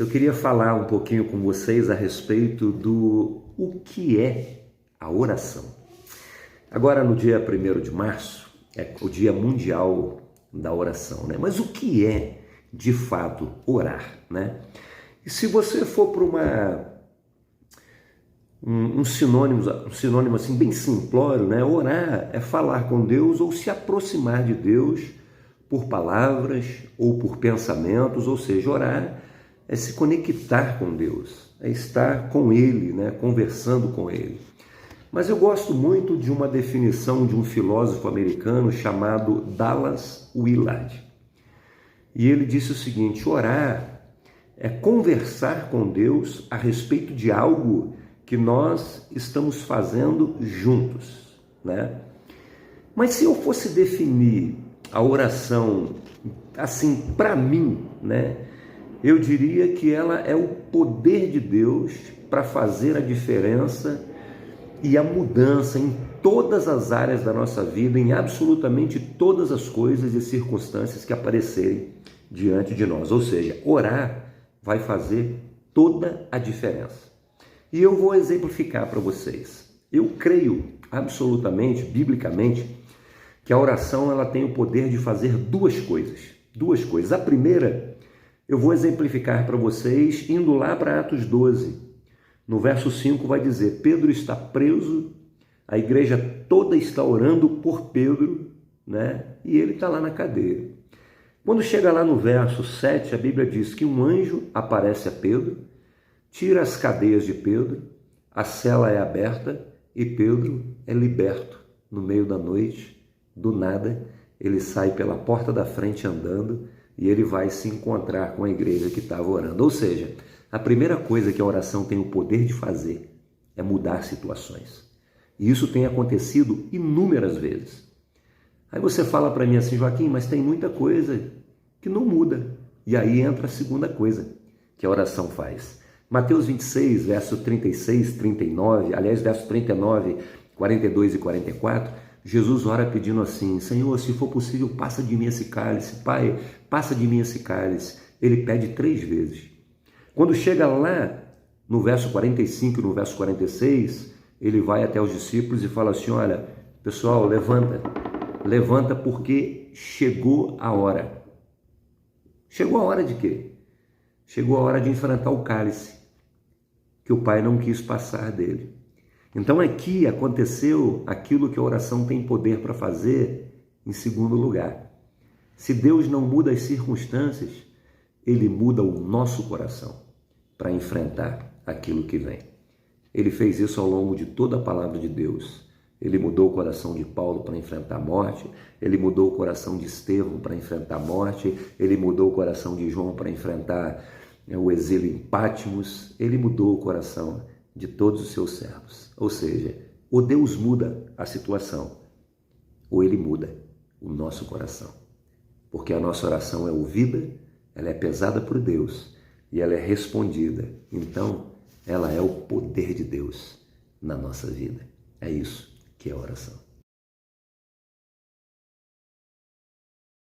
Eu queria falar um pouquinho com vocês a respeito do o que é a oração. Agora, no dia 1º de março, é o Dia Mundial da Oração, né? Mas o que é, de fato, orar, né? E se você for para um sinônimo assim bem simplório, né? Orar é falar com Deus ou se aproximar de Deus por palavras ou por pensamentos, ou seja, orar é se conectar com Deus, é estar com Ele, né? Conversando com Ele. Mas eu gosto muito de uma definição de um filósofo americano chamado Dallas Willard. E ele disse o seguinte: orar é conversar com Deus a respeito de algo que nós estamos fazendo juntos, né? Mas se eu fosse definir a oração assim para mim, né? Eu diria que ela é o poder de Deus para fazer a diferença e a mudança em todas as áreas da nossa vida, em absolutamente todas as coisas e circunstâncias que aparecerem diante de nós. Ou seja, orar vai fazer toda a diferença. E eu vou exemplificar para vocês. Eu creio absolutamente, biblicamente, que a oração ela tem o poder de fazer duas coisas. A primeira, eu vou exemplificar para vocês indo lá para Atos 12. No verso 5 vai dizer: Pedro está preso, a igreja toda está orando por Pedro, né? E ele está lá na cadeia. Quando chega lá no verso 7, a Bíblia diz que um anjo aparece a Pedro, tira as cadeias de Pedro, a cela é aberta e Pedro é liberto no meio da noite. Do nada, ele sai pela porta da frente andando e ele vai se encontrar com a igreja que estava orando. Ou seja, a primeira coisa que a oração tem o poder de fazer é mudar situações. E isso tem acontecido inúmeras vezes. Aí você fala para mim assim: Joaquim, mas tem muita coisa que não muda. E aí entra a segunda coisa que a oração faz. Mateus 26, verso 36, 39, aliás, verso 39, 42 e 44, Jesus ora pedindo assim: Senhor, se for possível, passa de mim esse cálice. Pai, passa de mim esse cálice. Ele pede 3 vezes. Quando chega lá no verso 45 e no verso 46, ele vai até os discípulos e fala assim: olha, pessoal, levanta porque chegou a hora. Chegou a hora de quê? Chegou a hora de enfrentar o cálice que o Pai não quis passar dele. Então aqui aconteceu aquilo que a oração tem poder para fazer em segundo lugar. Se Deus não muda as circunstâncias, Ele muda o nosso coração para enfrentar aquilo que vem. Ele fez isso ao longo de toda a palavra de Deus. Ele mudou o coração de Paulo para enfrentar a morte, ele mudou o coração de Estevão para enfrentar a morte, ele mudou o coração de João para enfrentar o exílio em Patmos, ele mudou o coração de todos os seus servos. Ou seja, ou Deus muda a situação, ou Ele muda o nosso coração. Porque a nossa oração é ouvida, ela é pesada por Deus e ela é respondida. Então, ela é o poder de Deus na nossa vida. É isso que é a oração.